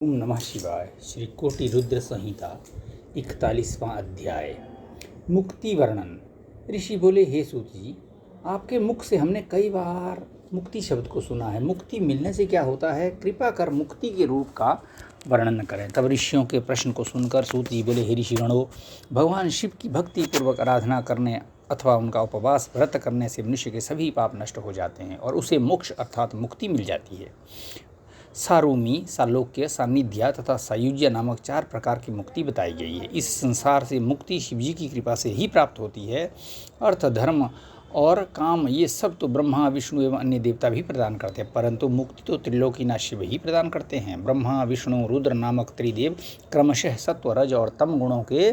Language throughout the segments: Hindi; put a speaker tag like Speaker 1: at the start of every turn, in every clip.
Speaker 1: ओम नमः शिवाय। श्री कोटि रुद्र संहिता 41वां अध्याय। मुक्ति वर्णन। ऋषि बोले, हे सूत जी, आपके मुख से हमने कई बार मुक्ति शब्द को सुना है। मुक्ति मिलने से क्या होता है, कृपा कर मुक्ति के रूप का वर्णन करें। तब ऋषियों के प्रश्न को सुनकर सूत जी बोले, हे ऋषिगणों, भगवान शिव की भक्ति पूर्वक आराधना करने अथवा उनका उपवास व्रत करने से मनुष्य के सभी पाप नष्ट हो जाते हैं और उसे मोक्ष अर्थात मुक्ति मिल जाती है। सारूमी, सालोक्य, सानिध्या तथा सायुज्य नामक 4 प्रकार की मुक्ति बताई गई है। इस संसार से मुक्ति शिवजी की कृपा से ही प्राप्त होती है। अर्थ, धर्म और काम ये सब तो ब्रह्मा, विष्णु एवं अन्य देवता भी प्रदान करते हैं, परंतु मुक्ति तो त्रिलोकीनाथ शिव ही प्रदान करते हैं। ब्रह्मा, विष्णु, रुद्र नामक त्रिदेव क्रमशः सत्व, रज और तम गुणों के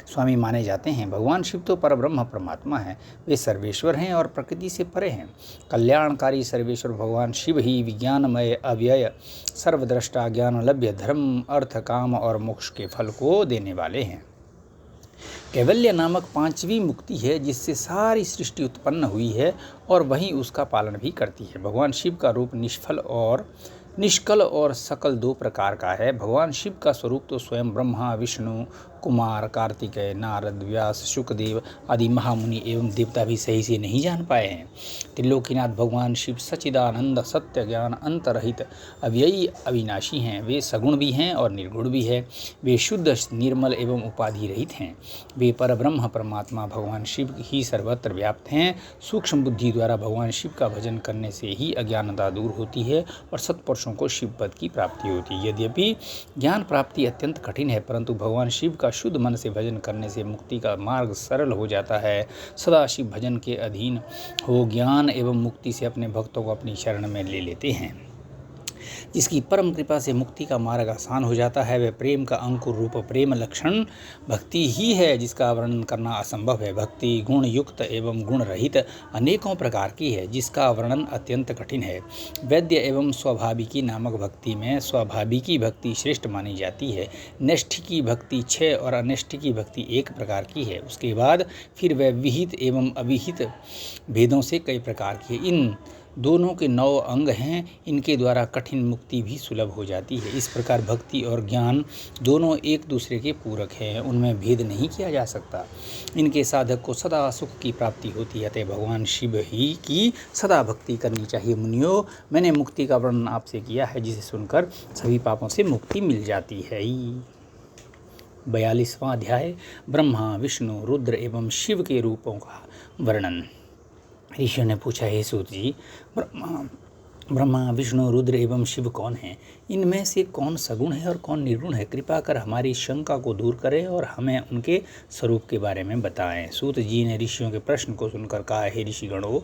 Speaker 1: स्वामी माने जाते हैं। भगवान शिव तो परब्रह्म परमात्मा हैं। वे सर्वेश्वर हैं और प्रकृति से परे हैं। कल्याणकारी सर्वेश्वर भगवान शिव ही विज्ञानमय, अव्यय, सर्वद्रष्टा, ज्ञान लभ्य, धर्म, अर्थ, काम और मोक्ष के फल को देने वाले हैं। कैवल्य नामक 5वीं मुक्ति है, जिससे सारी सृष्टि उत्पन्न हुई है और वही उसका पालन भी करती है। भगवान शिव का रूप निष्कल और सकल 2 प्रकार का है। भगवान शिव का स्वरूप तो स्वयं ब्रह्मा, विष्णु, कुमार, कार्तिकेय, नारद, व्यास, शुकदेव आदि महामुनि एवं देवता भी सही से नहीं जान पाए हैं। त्रिलोकीनाथ भगवान शिव सच्चिदानंद, सत्य, ज्ञान, अंतरहित, अव्ययी, अविनाशी हैं। वे सगुण भी हैं और निर्गुण भी हैं। वे शुद्ध, निर्मल एवं उपाधि रहित हैं। वे परब्रह्म परमात्मा भगवान शिव ही सर्वत्र व्याप्त हैं। सूक्ष्म बुद्धि द्वारा भगवान शिव का भजन करने से ही अज्ञानता दूर होती है और सत्पुरुषों को शिव पद की प्राप्ति होती है। यद्यपि ज्ञान प्राप्ति अत्यंत कठिन है, परंतु भगवान शिव का शुद्ध मन से भजन करने से मुक्ति का मार्ग सरल हो जाता है। सदा शिव भजन के अधीन हो ज्ञान एवं मुक्ति से अपने भक्तों को अपनी शरण में ले लेते हैं। जिसकी परम कृपा से मुक्ति का मार्ग आसान हो जाता है, वह प्रेम का अंकुर रूप प्रेम लक्षण भक्ति ही है, जिसका वर्णन करना असंभव है। भक्ति गुण युक्त एवं गुण रहित अनेकों प्रकार की है, जिसका वर्णन अत्यंत कठिन है। वैद्य एवं स्वाभाविकी नामक भक्ति में स्वाभाविकी भक्ति श्रेष्ठ मानी जाती है। नैष्ठिकी भक्ति 6 और अनैष्ठिकी भक्ति 1 प्रकार की है। उसके बाद फिर वह विहित एवं अविहित भेदों से कई प्रकार की है। इन दोनों के 9 अंग हैं। इनके द्वारा कठिन मुक्ति भी सुलभ हो जाती है। इस प्रकार भक्ति और ज्ञान दोनों एक दूसरे के पूरक हैं, उनमें भेद नहीं किया जा सकता। इनके साधक को सदा सुख की प्राप्ति होती है। अतः भगवान शिव ही की सदा भक्ति करनी चाहिए। मुनियों, मैंने मुक्ति का वर्णन आपसे किया है, जिसे सुनकर सभी पापों से मुक्ति मिल जाती है। 42वां अध्याय। ब्रह्मा, विष्णु, रुद्र एवं शिव के रूपों का वर्णन। ऋषियों ने पूछा, हे सूत जी, ब्रह्मा, विष्णु, रुद्र एवं शिव कौन हैं? इनमें से कौन सगुण है और कौन निर्गुण है? कृपा कर हमारी शंका को दूर करें और हमें उनके स्वरूप के बारे में बताएं। सूत जी ने ऋषियों के प्रश्न को सुनकर कहा, हे ऋषिगणों,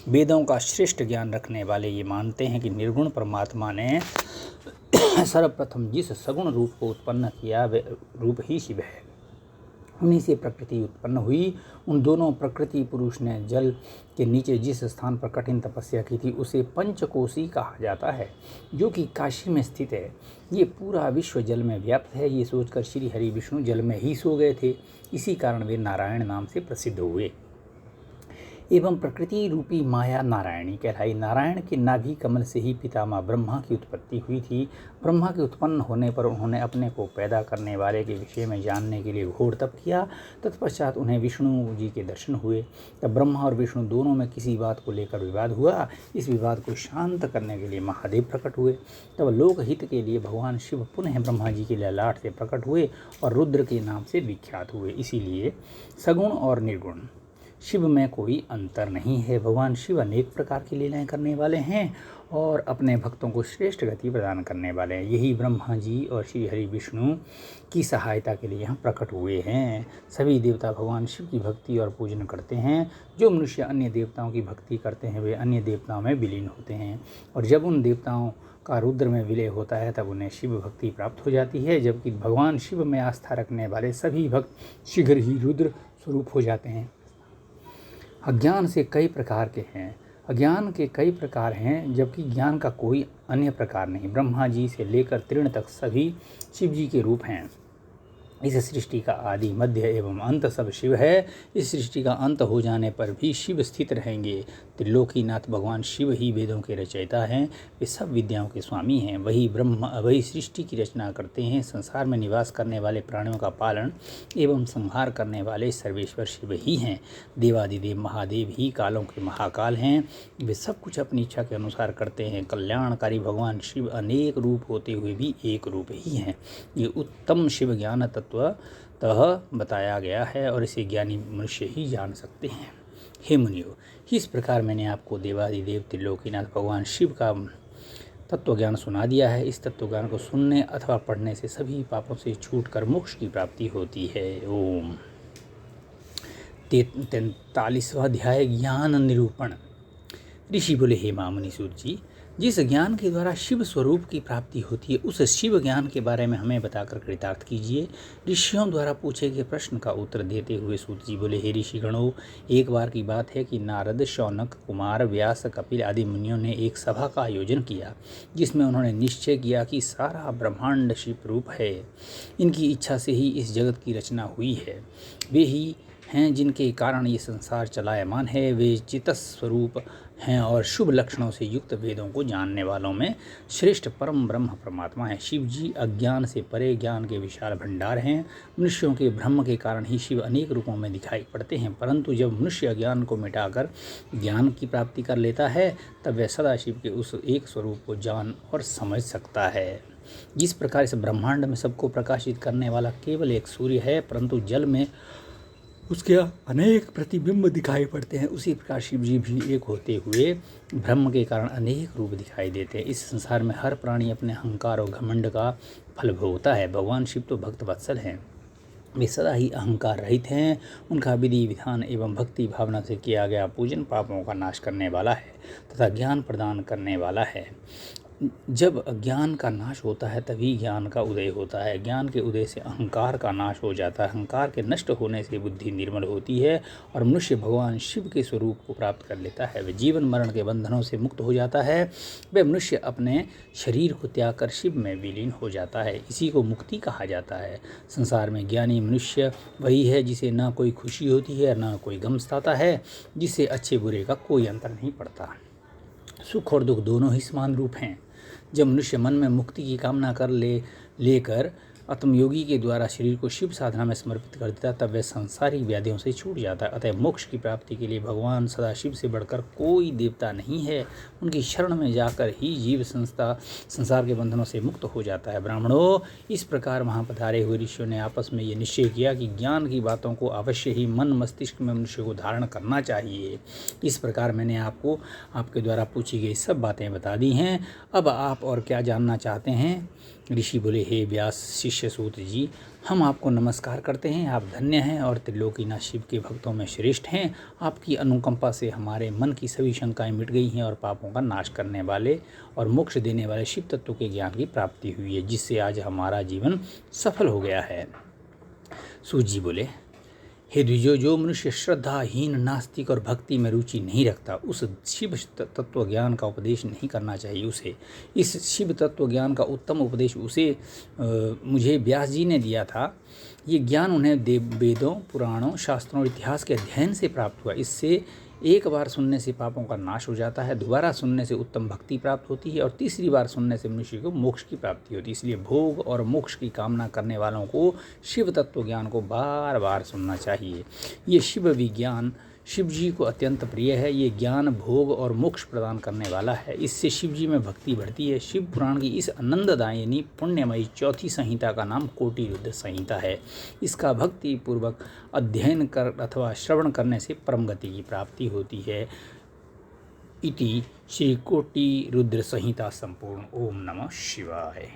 Speaker 1: वेदों का श्रेष्ठ ज्ञान रखने वाले ये मानते हैं कि निर्गुण परमात्मा ने सर्वप्रथम जिस सगुण रूप को उत्पन्न किया, वह रूप ही शिव है। उन्हीं से प्रकृति उत्पन्न हुई। उन दोनों प्रकृति पुरुष ने जल के नीचे जिस स्थान पर कठिन तपस्या की थी, उसे पंचकोशी कहा जाता है, जो कि काशी में स्थित है। ये पूरा विश्व जल में व्याप्त है। ये सोचकर श्री हरि विष्णु जल में ही सो गए थे। इसी कारण वे नारायण नाम से प्रसिद्ध हुए। एवं प्रकृति रूपी माया नारायणी कहलाई। नारायण के नाभि कमल से ही पितामह ब्रह्मा की उत्पत्ति हुई थी। ब्रह्मा के उत्पन्न होने पर उन्होंने अपने को पैदा करने वाले के विषय में जानने के लिए घोर तप किया। तत्पश्चात उन्हें विष्णु जी के दर्शन हुए। तब ब्रह्मा और विष्णु दोनों में किसी बात को लेकर विवाद हुआ। इस विवाद को शांत करने के लिए महादेव प्रकट हुए। तब लोकहित के लिए भगवान शिव पुनः ब्रह्मा जी के ललाट से प्रकट हुए और रुद्र के नाम से विख्यात हुए। इसीलिए सगुण और निर्गुण शिव में कोई अंतर नहीं है। भगवान शिव अनेक प्रकार की लीलाएं करने वाले हैं और अपने भक्तों को श्रेष्ठ गति प्रदान करने वाले हैं। यही ब्रह्मा जी और श्री हरि विष्णु की सहायता के लिए यहाँ प्रकट हुए हैं। सभी देवता भगवान शिव की भक्ति और पूजन करते हैं। जो मनुष्य अन्य देवताओं की भक्ति करते हैं, वे अन्य देवताओं में विलीन होते हैं और जब उन देवताओं का रुद्र में विलय होता है, तब उन्हें शिव भक्ति प्राप्त हो जाती है। जबकि भगवान शिव में आस्था रखने वाले सभी भक्त शीघ्र ही रुद्र स्वरूप हो जाते हैं। अज्ञान के कई प्रकार हैं, जबकि ज्ञान का कोई अन्य प्रकार नहीं। ब्रह्मा जी से लेकर तृण तक सभी शिव जी के रूप हैं। इस सृष्टि का आदि मध्य एवं अंत सब शिव है। इस सृष्टि का अंत हो जाने पर भी शिव स्थित रहेंगे। त्रिलोकीनाथ भगवान शिव ही वेदों के रचयिता हैं। वे सब विद्याओं के स्वामी हैं। वही ब्रह्म, वही सृष्टि की रचना करते हैं। संसार में निवास करने वाले प्राणियों का पालन एवं संहार करने वाले सर्वेश्वर शिव ही हैं। देवादिदेव महादेव ही कालों के महाकाल हैं। वे सब कुछ अपनी इच्छा के अनुसार करते हैं। कल्याणकारी भगवान शिव अनेक रूप होते हुए भी एक रूप ही हैं। ये उत्तम शिव ज्ञान तत्वतः बताया गया है और इसे ज्ञानी मनुष्य ही जान सकते हैं। हे मुनियो, इस प्रकार मैंने आपको देवादिदेव त्रिलोकीनाथ भगवान शिव का तत्व ज्ञान सुना दिया है। इस तत्व ज्ञान को सुनने अथवा पढ़ने से सभी पापों से छूटकर मोक्ष की प्राप्ति होती है। ओम। 43वां अध्याय ज्ञान निरूपण। ऋषि बोले, हे महामुनि सूत जी, जिस ज्ञान के द्वारा शिव स्वरूप की प्राप्ति होती है उस शिव ज्ञान के बारे में हमें बताकर कृतार्थ कीजिए। ऋषियों द्वारा पूछे गए प्रश्न का उत्तर देते हुए सूत जी बोले, हे ऋषिगणों, एक बार की बात है कि नारद, शौनक, कुमार, व्यास, कपिल आदि मुनियों ने एक सभा का आयोजन किया, जिसमें उन्होंने निश्चय किया कि सारा ब्रह्मांड शिव रूप है। इनकी इच्छा से ही इस जगत की रचना हुई है। वे ही हैं जिनके कारण ये संसार चलायमान है। वे चितस स्वरूप हैं और शुभ लक्षणों से युक्त वेदों को जानने वालों में श्रेष्ठ परम ब्रह्म परमात्मा है। शिव जी अज्ञान से परे ज्ञान के विशाल भंडार हैं। मनुष्यों के भ्रम के कारण ही शिव अनेक रूपों में दिखाई पड़ते हैं, परंतु जब मनुष्य अज्ञान को मिटाकर ज्ञान की प्राप्ति कर लेता है तब वह सदा शिव के उस एक स्वरूप को जान और समझ सकता है। जिस प्रकार इस ब्रह्मांड में सबको प्रकाशित करने वाला केवल एक सूर्य है, परंतु जल में उसके अनेक प्रतिबिंब दिखाई पड़ते हैं, उसी प्रकार शिव जी भी एक होते हुए ब्रह्म के कारण अनेक रूप दिखाई देते हैं। इस संसार में हर प्राणी अपने अहंकार और घमंड का फल भोगता है। भगवान शिव तो भक्त वत्सल हैं। वे सदा ही अहंकार रहित हैं। उनका विधि विधान एवं भक्ति भावना से किया गया पूजन पापों का नाश करने वाला है तथा ज्ञान प्रदान करने वाला है। जब अज्ञान का नाश होता है तभी ज्ञान का उदय होता है। ज्ञान के उदय से अहंकार का नाश हो जाता है। अहंकार के नष्ट होने से बुद्धि निर्मल होती है और मनुष्य भगवान शिव के स्वरूप को प्राप्त कर लेता है। वह जीवन मरण के बंधनों से मुक्त हो जाता है। वह मनुष्य अपने शरीर को त्याग कर शिव में विलीन हो जाता है। इसी को मुक्ति कहा जाता है। संसार में ज्ञानी मनुष्य वही है जिसे ना कोई खुशी होती है ना कोई गम सताता है, जिससे अच्छे बुरे का कोई अंतर नहीं पड़ता। सुख और दुख दोनों ही समान रूप हैं। जब मनुष्य मन में मुक्ति की कामना लेकर आत्मयोगी के द्वारा शरीर को शिव साधना में समर्पित कर देता तब वह सांसारिक व्याधियों से छूट जाता है। अतः मोक्ष की प्राप्ति के लिए भगवान सदाशिव से बढ़कर कोई देवता नहीं है। उनकी शरण में जाकर ही जीव संसार के बंधनों से मुक्त हो जाता है। ब्राह्मणों, इस प्रकार वहाँ पधारे हुए ऋषियों ने आपस में ये निश्चय किया कि ज्ञान की बातों को अवश्य ही मन मस्तिष्क में मनुष्य को धारण करना चाहिए। इस प्रकार मैंने आपको आपके द्वारा पूछी गई सब बातें बता दी हैं। अब आप और क्या जानना चाहते हैं? ऋषि बोले, हे व्यास शिष्य सूत जी, हम आपको नमस्कार करते हैं। आप धन्य हैं और त्रिलोकीनाथ शिव के भक्तों में श्रेष्ठ हैं। आपकी अनुकंपा से हमारे मन की सभी शंकाएं मिट गई हैं और पापों का नाश करने वाले और मोक्ष देने वाले शिव तत्व के ज्ञान की प्राप्ति हुई है, जिससे आज हमारा जीवन सफल हो गया है। सूत जी बोले, हे द्विजो, जो मनुष्य श्रद्धाहीन, नास्तिक और भक्ति में रुचि नहीं रखता उस शिव तत्व ज्ञान का उपदेश नहीं करना चाहिए। उसे इस शिव तत्व ज्ञान का उत्तम उपदेश मुझे व्यास जी ने दिया था। ये ज्ञान उन्हें वेदों, पुराणों, शास्त्रों और इतिहास के अध्ययन से प्राप्त हुआ। इससे एक बार सुनने से पापों का नाश हो जाता है, दोबारा सुनने से उत्तम भक्ति प्राप्त होती है और तीसरी बार सुनने से मनुष्य को मोक्ष की प्राप्ति होती है। इसलिए भोग और मोक्ष की कामना करने वालों को शिव तत्व ज्ञान को बार बार सुनना चाहिए। ये शिव विज्ञान शिव जी को अत्यंत प्रिय है। ये ज्ञान भोग और मोक्ष प्रदान करने वाला है। इससे शिव जी में भक्ति बढ़ती है। शिव पुराण की इस आनंददायिनी पुण्यमयी चौथी संहिता का नाम कोटि रुद्र संहिता है। इसका भक्ति पूर्वक अध्ययन कर अथवा श्रवण करने से परम गति की प्राप्ति होती है। इति श्री कोटि रुद्र संहिता संपूर्ण। ओम नमः शिवाय।